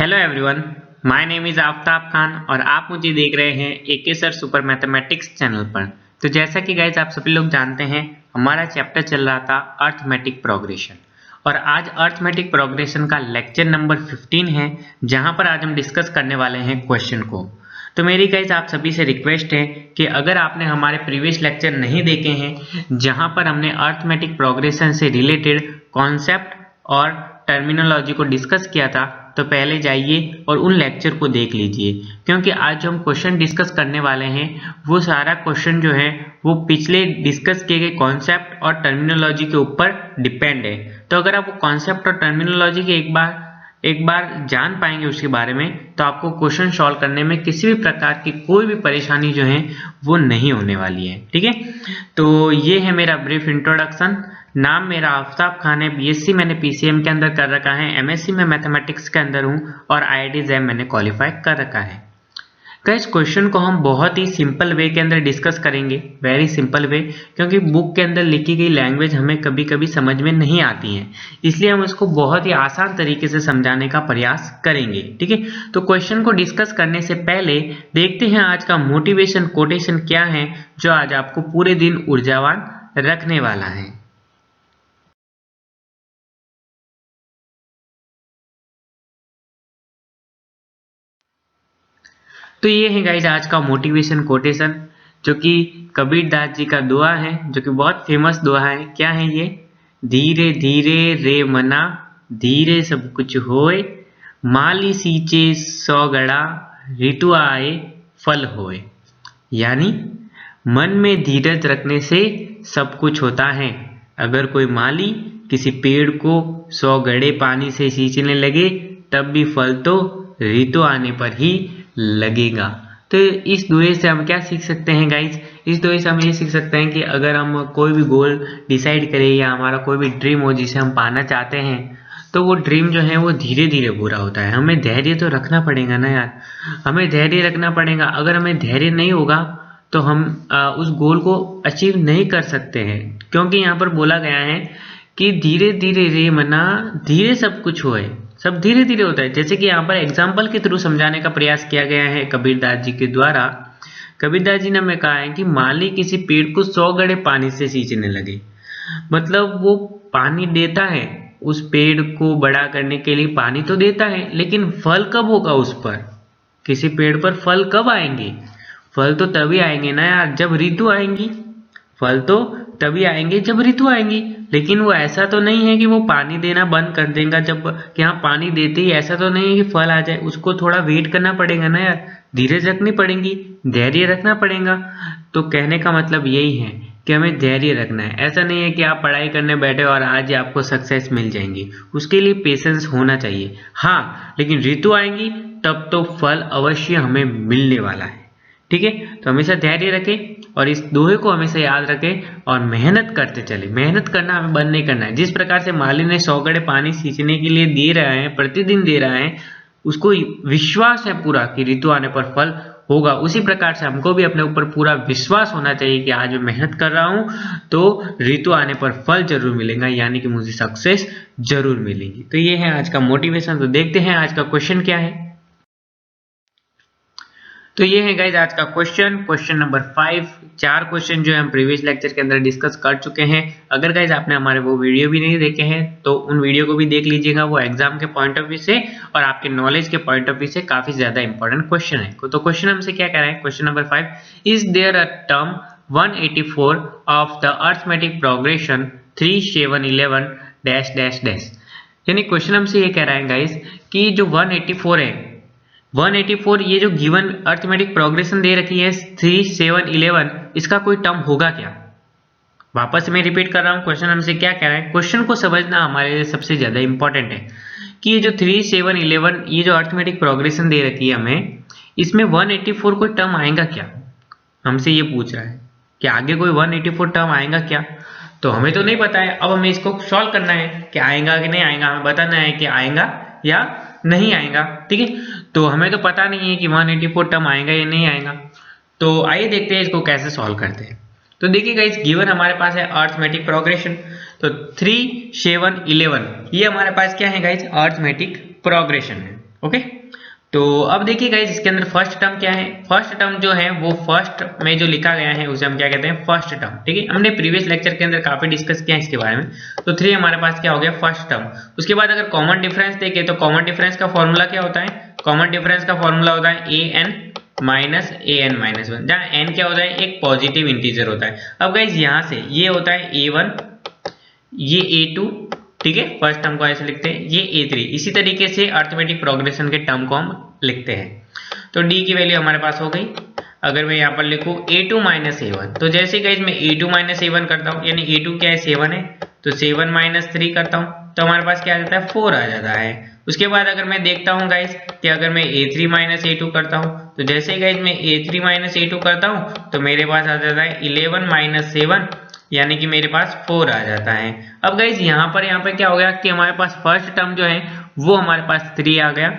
Hello everyone, my name is Aftab Khan और आप मुझे देख रहे हैं एके सर सुपर मैथमेटिक्स चैनल पर। तो जैसा कि गाइज आप सभी लोग जानते हैं, हमारा चैप्टर चल रहा था अर्थमेटिक प्रोग्रेशन और आज अर्थमेटिक प्रोग्रेशन का लेक्चर नंबर 15 है, जहां पर आज हम डिस्कस करने वाले हैं क्वेश्चन को। तो मेरी गाइज आप सभी से रिक्वेस्ट है कि अगर आपने हमारे प्रीवियस लेक्चर नहीं देखे हैं, जहां पर हमने अर्थमेटिक प्रोग्रेशन से रिलेटेड कॉन्सेप्ट और टर्मिनोलॉजी को डिस्कस किया था, तो पहले जाइए और उन लेक्चर को देख लीजिए, क्योंकि आज जो हम क्वेश्चन डिस्कस करने वाले हैं वो सारा क्वेश्चन जो है वो पिछले डिस्कस किए गए कॉन्सेप्ट और टर्मिनोलॉजी के ऊपर डिपेंड है। तो अगर आप वो कॉन्सेप्ट और टर्मिनोलॉजी के एक बार जान पाएंगे उसके बारे में, तो आपको क्वेश्चन सॉल्व करने में किसी भी प्रकार की कोई भी परेशानी जो है वो नहीं होने वाली है। ठीक है, तो ये है मेरा ब्रीफ इंट्रोडक्शन। नाम मेरा आफ्ताब खान है, बीएससी मैंने पीसीएम के अंदर कर रखा है, एमएससी में मैथमेटिक्स के अंदर हूँ और आईआईटी जैम मैंने क्वालिफाई कर रखा है। इस क्वेश्चन को हम बहुत ही सिंपल वे के अंदर डिस्कस करेंगे, वेरी सिंपल वे, क्योंकि बुक के अंदर लिखी गई लैंग्वेज हमें कभी कभी समझ में नहीं आती है, इसलिए हम इसको बहुत ही आसान तरीके से समझाने का प्रयास करेंगे। ठीक है, तो क्वेश्चन को डिस्कस करने से पहले देखते हैं आज का मोटिवेशन कोटेशन क्या है, जो आज आपको पूरे दिन ऊर्जावान रखने वाला है। तो ये है गाइज आज का मोटिवेशन कोटेशन, जो कि कबीर दास जी का दुआ है, जो कि बहुत फेमस दुआ है। क्या है ये? धीरे धीरे रे मना, धीरे सब कुछ होए, माली सींचे सौ गड़ा, ऋतु आए फल होए। यानी मन में धीरज रखने से सब कुछ होता है। अगर कोई माली किसी पेड़ को 100 गड़े पानी से सींचने लगे, तब भी फल तो ऋतु आने पर ही लगेगा। तो इस दुए से हम क्या सीख सकते हैं गाइज? इस दुए से हम ये सीख सकते हैं कि अगर हम कोई भी गोल डिसाइड करें या हमारा कोई भी ड्रीम हो जिसे हम पाना चाहते हैं, तो वो ड्रीम जो है वो धीरे धीरे पूरा होता है। हमें धैर्य तो रखना पड़ेगा ना यार, हमें धैर्य रखना पड़ेगा। अगर हमें धैर्य नहीं होगा तो हम उस गोल को अचीव नहीं कर सकते हैं, क्योंकि यहाँ पर बोला गया है कि धीरे धीरे रे मना, धीरे सब कुछ होए, सब धीरे धीरे होता है। जैसे कि यहाँ पर एग्जाम्पल के थ्रू समझाने का प्रयास किया गया है कबीरदास जी के द्वारा। कबीरदास जी ने हमें कहा है कि माली किसी पेड़ को 100 गड़े पानी से सींचने लगे, मतलब वो पानी देता है, उस पेड़ को बड़ा करने के लिए पानी तो देता है, लेकिन फल कब होगा उस पर? किसी पेड़ पर फल कब आएंगे? फल तो तभी आएंगे ना यार, जब ऋतु आएंगी। फल तो तभी आएंगे जब ऋतु आएंगी। लेकिन वो ऐसा तो नहीं है कि वो पानी देना बंद कर देगा जब कि हाँ पानी देते ही ऐसा तो नहीं है कि फल आ जाए। उसको थोड़ा वेट करना पड़ेगा ना यार, धीरज रखनी पड़ेगी, धैर्य रखना पड़ेगा। तो कहने का मतलब यही है कि हमें धैर्य रखना है। ऐसा नहीं है कि आप पढ़ाई करने बैठे और आज ही आपको सक्सेस मिल जाएंगी, उसके लिए पेशेंस होना चाहिए। हाँ, लेकिन ऋतु आएंगी तब तो फल अवश्य हमें मिलने वाला है। ठीक है, तो हमेशा धैर्य रखें और इस दोहे को हमेशा याद रखें और मेहनत करते चले। मेहनत करना हमें बंद नहीं करना है। जिस प्रकार से माली ने 100 गड़े पानी सींचने के लिए दे रहा है, प्रतिदिन दे रहा है, उसको विश्वास है पूरा कि ऋतु आने पर फल होगा, उसी प्रकार से हमको भी अपने ऊपर पूरा विश्वास होना चाहिए कि आज मैं मेहनत कर रहा हूं तो ऋतु आने पर फल जरूर मिलेगा, यानी कि मुझे सक्सेस जरूर मिलेगी। तो ये है आज का मोटिवेशन। तो देखते हैं आज का क्वेश्चन क्या है। तो ये है गाइज आज का क्वेश्चन नंबर 5। 4 क्वेश्चन जो है हम प्रीवियस लेक्चर के अंदर डिस्कस कर चुके हैं। अगर गाइज आपने हमारे वो वीडियो भी नहीं देखे हैं तो उन वीडियो को भी देख लीजिएगा। वो एग्जाम के पॉइंट ऑफ व्यू से और आपके नॉलेज के पॉइंट ऑफ व्यू से काफी ज्यादा इंपॉर्टेंट क्वेश्चन है। तो क्वेश्चन हमसे क्या कह रहा है? Question number 5, is there a term 184 of the arithmetic progression 3 7 11 dash dash dash. यानी क्वेश्चन हमसे ये कह रहा है गाइज कि जो 184 है, 184 ये जो गिवन अर्थमेटिक प्रोग्रेशन दे रखी है 3 7 11, इसका कोई टर्म होगा क्या? वापस मैं रिपीट कर रहा हूं, क्वेश्चन हमसे क्या कह रहा है। क्वेश्चन को समझना हमारे लिए सबसे ज्यादा इंपॉर्टेंट है कि ये जो 3 7 11 ये जो अर्थमेटिक प्रोग्रेशन दे रखी है हमें, इसमें 184 कोई टर्म आएगा क्या? हमसे ये पूछ रहा है कि आगे कोई 184 टर्म आएगा क्या। तो हमें तो नहीं पता है, अब हमें इसको सॉल्व करना है कि आएगा कि नहीं आएगा। हमें बताना है कि आएगा या नहीं आएगा। ठीक है, तो हमें तो पता नहीं है कि 184 टर्म आएगा या नहीं आएगा। तो आइए देखते हैं इसको कैसे सॉल्व करते हैं। तो देखिए गाइस, गिवन हमारे पास है अर्थमेटिक प्रोग्रेशन, तो 3 7 11 ये हमारे पास क्या है गाइस? अर्थमेटिक प्रोग्रेशन है। ओके, तो अब देखिए गाइस इसके अंदर फर्स्ट टर्म क्या है। फर्स्ट टर्म जो है वो फर्स्ट में जो लिखा गया है उसे हम क्या कहते हैं, फर्स्ट टर्म। ठीक है, हमने प्रीवियस लेक्चर के अंदर काफी डिस्कस किया है इसके बारे में। तो 3 हमारे पास क्या हो गया, फर्स्ट टर्म। उसके बाद अगर कॉमन डिफरेंस देखें तो कॉमन डिफरेंस का फॉर्मूला क्या होता है, कॉमन डिफरेंस का फॉर्मूला होता है an माइनस an-1, जहाँ n क्या होता है, एक पॉजिटिव इंटीजर होता है। अब गाइस यहाँ से ये होता है a1, ये a2, ठीक है, फर्स्ट टर्म को ऐसे लिखते हैं, ये a3। इसी तरीके से अरिथमेटिक प्रोग्रेशन के टर्म को हम लिखते हैं। तो d की वैल्यू हमारे पास हो गई। अगर मैं यहाँ पर लिखूँ a2 माइनस a1, तो जैसे गाइस मैं a2 माइनस a1 करता हूँ, यानी a2 क्या है, 7 है, तो 7 माइनस 3 करता हूँ तो हमारे पास क्या आ जाता है, 4 आ जाता है। उसके बाद अगर मैं देखता हूँ गाइस कि अगर मैं a3 माइनस a2 करता हूँ, तो जैसे गाइस मैं a3 माइनस a2 करता हूँ तो मेरे पास आ जाता है 11 माइनस 7, यानी कि मेरे पास 4 आ जाता है। अब गाइस यहाँ पे क्या हो गया कि हमारे पास फर्स्ट टर्म जो है वो हमारे पास 3 आ गया,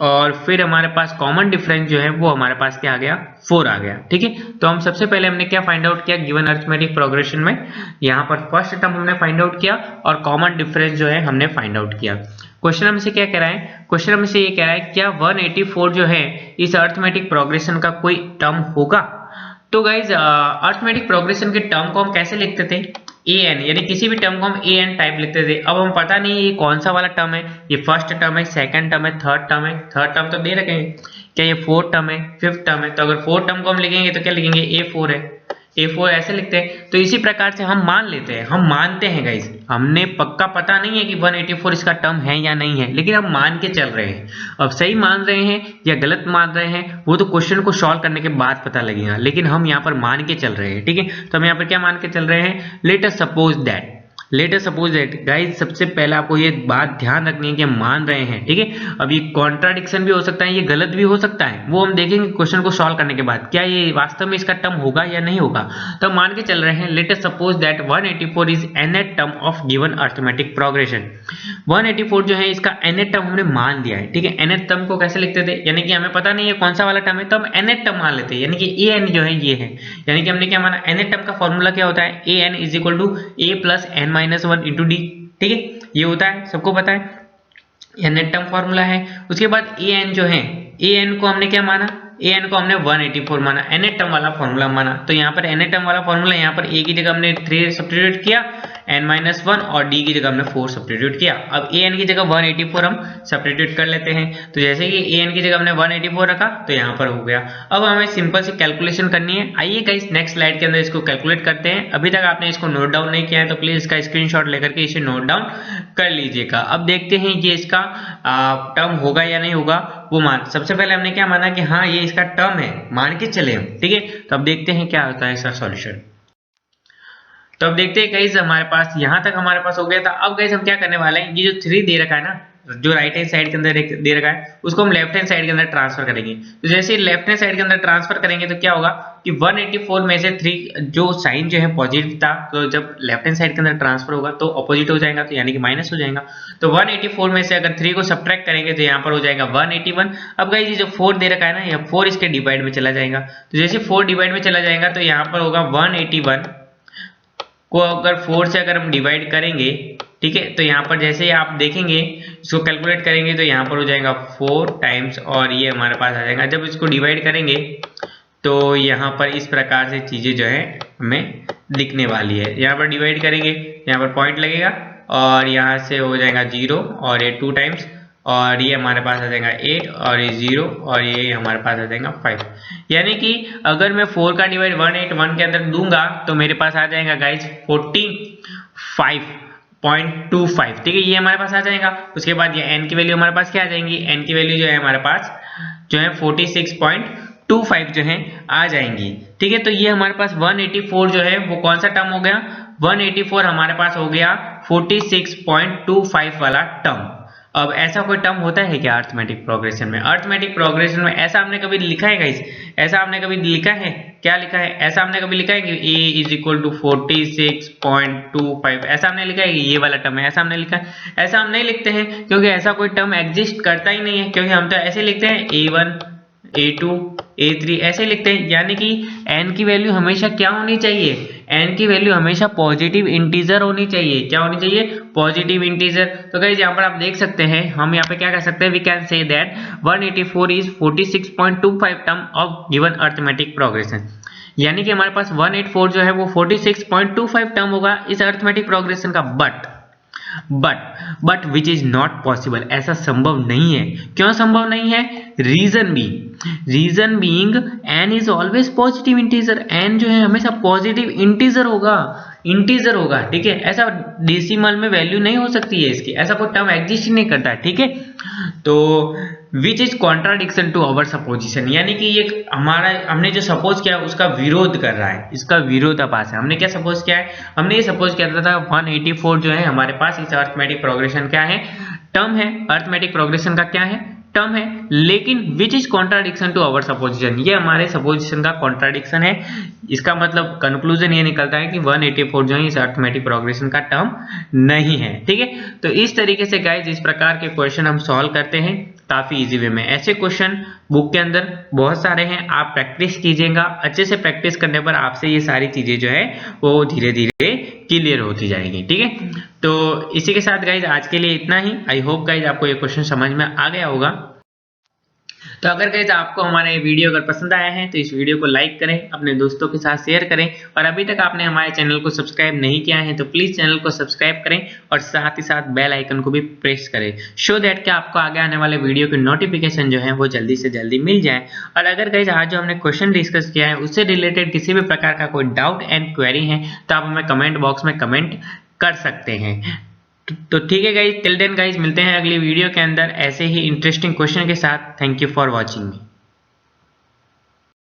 और फिर हमारे पास कॉमन डिफरेंस जो है वो हमारे पास क्या आ गया, 4 आ गया। ठीक है, तो हम सबसे पहले हमने क्या फाइंड आउट किया, गिवन अरिथमेटिक प्रोग्रेशन में यहाँ पर फर्स्ट टर्म हमने फाइंड आउट किया और कॉमन डिफरेंस जो है हमने फाइंड आउट किया। क्वेश्चन हमसे क्या कह रहा है, क्वेश्चन हमसे ये कह रहा है क्या 184 जो है इस अरिथमेटिक प्रोग्रेशन का कोई टर्म होगा। तो गाइज अरिथमेटिक प्रोग्रेशन के टर्म को हम कैसे लिखते थे, an, यानी किसी भी टर्म को हम an टाइप लिखते थे। अब हम पता नहीं ये कौन सा वाला टर्म है, ये फर्स्ट टर्म है, सेकंड टर्म है, थर्ड टर्म है। थर्ड टर्म तो दे रखे हैं, क्या ये फोर्थ टर्म है, फिफ्थ टर्म है। तो अगर फोर्थ टर्म को हम लिखेंगे तो क्या लिखेंगे, a4 है, a4 ऐसे लिखते हैं। तो इसी प्रकार से हम मान लेते हैं, हम मानते हैं गाइस, हमने पक्का पता नहीं है कि 184 इसका टर्म है या नहीं है, लेकिन हम मान के चल रहे हैं। अब सही मान रहे हैं या गलत मान रहे हैं वो तो क्वेश्चन को सॉल्व करने के बाद पता लगेगा, लेकिन हम यहाँ पर मान के चल रहे हैं। ठीक है, तो हम यहाँ पर क्या मान के चल रहे हैं, let us suppose that guys, सबसे पहले आपको ये बात ध्यान रखनी है कि हम मान रहे हैं। ठीक है, अब ये कॉन्ट्राडिक्शन भी हो सकता है, ये गलत भी हो सकता है, वो हम देखेंगे क्वेश्चन को सॉल्व करने के बाद क्या ये वास्तव में इसका टर्म होगा या नहीं होगा। तो हम मान के चल रहे हैं, let us suppose that 184 is nth term of given arithmetic progression. 184 जो है इसका nth टर्म हमने मान दिया है। ठीक है, nth टर्म को कैसे लिखते थे, यानी कि हमें पता नहीं है कौन सा वाला टर्म है, तो हम nth टर्म मान लेते हैं, यानी कि an जो है ये है, यानी कि हमने क्या माना, nth टर्म का फॉर्मूला क्या होता है, an is equal to a plus n-1 into d. ठीक है, ये होता है, सबको पता है, यह नेट टर्म फॉर्मूला है। उसके बाद an जो है, an को हमने क्या माना, an को हमने 184 माना, nth टर्म वाला फॉर्मूला माना। तो यहाँ पर nth टर्म वाला फॉर्मूला, यहाँ पर a की जगह हमने 3 सब्स्टिट्यूट किया, n-1 और d की जगह हमने 4 सब्स्टिट्यूट किया। अब an की जगह 184 हम सब्स्टिट्यूट कर लेते हैं, तो जैसे कि an की जगह हमने 184 रखा तो यहाँ पर हो गया। अब हमें सिंपल सी कैलकुलेशन करनी है। आइए गाइस नेक्स्ट स्लाइड के अंदर इसको कैलकुलेट करते हैं। अभी तक आपने इसको नोट डाउन नहीं किया है तो प्लीज इसका स्क्रीनशॉट लेकर के इसे नोट डाउन कर लीजिएगा। अब देखते हैं ये इसका टर्म होगा या नहीं होगा वो मान। सबसे पहले हमने क्या माना कि हाँ ये इसका टर्म है, मान के चले हम। ठीक है, तो अब देखते हैं क्या होता है इसका सॉल्यूशन। तो अब देखते हैं गाइस, हमारे पास यहाँ तक हमारे पास हो गया था। अब गाइस हम क्या करने वाले हैं, ये जो 3 दे रखा है ना, जो राइट हैंड साइड के अंदर दे रखा है, उसको हम लेफ्ट हैंड साइड के अंदर ट्रांसफर करेंगे। तो जैसे लेफ्ट हैंड साइड के अंदर ट्रांसफर करेंगे तो क्या होगा कि 184 में से 3 जो साइन जो है पॉजिटिव था, तो जब लेफ्ट हैंड साइड के अंदर ट्रांसफर होगा तो ऑपोजिट हो जाएगा, तो यानी कि माइनस हो जाएगा। तो 184 में से अगर 3 को सब्ट्रैक्ट करेंगे तो यहाँ पर हो जाएगा 181। अब गाइस ये जो 4 दे रखा है ना, यह 4 इसके डिवाइड में चला जाएगा। तो जैसे 4 डिवाइड में चला जाएगा तो यहाँ पर होगा 181 को अगर 4 से अगर हम डिवाइड करेंगे, ठीक है, तो यहाँ पर जैसे आप देखेंगे इसको कैलकुलेट करेंगे तो यहाँ पर हो जाएगा 4 टाइम्स और ये हमारे पास आ जाएगा। जब इसको डिवाइड करेंगे तो यहाँ पर इस प्रकार से चीजें जो है हमें दिखने वाली है। यहाँ पर डिवाइड करेंगे, यहाँ पर पॉइंट लगेगा और यहाँ से हो जाएगा 0 और ये 2 टाइम्स और ये हमारे पास आ जाएगा 8 और ये 0 और ये हमारे पास आ जाएगा 5। यानी कि अगर मैं 4 का डिवाइड 181 के अंदर दूंगा तो मेरे पास आ जाएगा गाइज 45.25। ठीक है, ये हमारे पास आ जाएगा। उसके बाद ये n की वैल्यू हमारे पास क्या आ जाएंगी, n की वैल्यू जो है हमारे पास जो है 46.25 जो है आ जाएंगी। ठीक है, तो ये हमारे पास 184 जो है वो कौन सा टर्म हो गया, 184 हमारे पास हो गया 46.25 वाला टर्म। अब ऐसा कोई टर्म होता है क्या अरिथमेटिक प्रोग्रेशन में? अरिथमेटिक प्रोग्रेशन में ऐसा हमने कभी लिखा है गाइस, ऐसा आपने कभी लिखा है, क्या लिखा है, ऐसा हमने कभी लिखा है कि a इज इक्वल टू 46.25, ऐसा हमने लिखा है कि ये वाला टर्म है, ऐसा हमने लिखा है? ऐसा हम नहीं लिखते हैं क्योंकि ऐसा कोई टर्म एग्जिस्ट करता ही नहीं है, क्योंकि हम तो ऐसे लिखते हैं a1 a2 a3 ऐसे लिखते हैं। यानी कि n की वैल्यू हमेशा क्या होनी चाहिए, n की वैल्यू हमेशा पॉजिटिव इंटीजर होनी चाहिए। क्या होनी चाहिए? Positive integer. तो गाइस यहाँ पर आप देख सकते हैं, हम यहाँ पे क्या कर सकते हैं, we can say that 184 is 46.25 term of given arithmetic progression. यानी कि हमारे पास 184 जो है वो 46.25 टर्म होगा इस अरिथमेटिक प्रोग्रेशन का। But which is not possible, ऐसा संभव नहीं है। क्यों संभव नहीं है? Reason being n is always positive integer. n जो है हमेशा पॉजिटिव इंटीजर होगा, ठीक है। ऐसा डेसिमल में वैल्यू नहीं हो सकती है इसकी, ऐसा कोई टर्म एग्जिस्ट ही नहीं करता है, ठीक है। तो which is contradiction to our supposition, यानी कि ये हमने जो सपोज किया उसका विरोध कर रहा है, इसका विरोधाभास है। हमने क्या सपोज किया है? हमने ये सपोज किया था 184 जो है हमारे पास इस अरिथमेटिक प्रोग्रेशन क्या है, टर्म है। अरिथमेटिक प्रोग्रेशन का क्या है, टर्म है। लेकिन which is contradiction to our supposition, ये हमारे सपोजिशन का कॉन्ट्राडिक्शन है। इसका मतलब कंक्लूजन ये निकलता है कि 184 जो है इस अरिथमेटिक प्रोग्रेशन का टर्म नहीं है, ठीक है। तो इस तरीके से गाइस इस प्रकार के क्वेश्चन हम सॉल्व करते हैं काफी इजी वे में। ऐसे क्वेश्चन बुक के अंदर बहुत सारे हैं, आप प्रैक्टिस कीजिएगा। अच्छे से प्रैक्टिस करने पर आपसे ये सारी चीजें जो है वो धीरे धीरे क्लियर होती जाएगी, ठीक है। तो इसी के साथ गाइज आज के लिए इतना ही। आई होप गाइज आपको ये क्वेश्चन समझ में आ गया होगा। तो अगर गाइज आपको हमारा ये वीडियो अगर पसंद आया है तो इस वीडियो को लाइक करें, अपने दोस्तों के साथ शेयर करें, और अभी तक आपने हमारे चैनल को सब्सक्राइब नहीं किया है तो प्लीज चैनल को सब्सक्राइब करें और साथ ही साथ बेल आइकन को भी प्रेस करें, सो दैट कि आपको आगे आने वाले वीडियो की नोटिफिकेशन जो है वो जल्दी से जल्दी मिल जाए। और अगर गाइज आज जो हमने क्वेश्चन डिस्कस किया है उससे रिलेटेड किसी भी प्रकार का कोई डाउट एंड क्वेरी है तो आप हमें कमेंट बॉक्स में कमेंट कर सकते हैं। तो ठीक है गाइज, टिल देन गाइज मिलते हैं अगली वीडियो के अंदर ऐसे ही इंटरेस्टिंग क्वेश्चन के साथ। Thank you for watching me.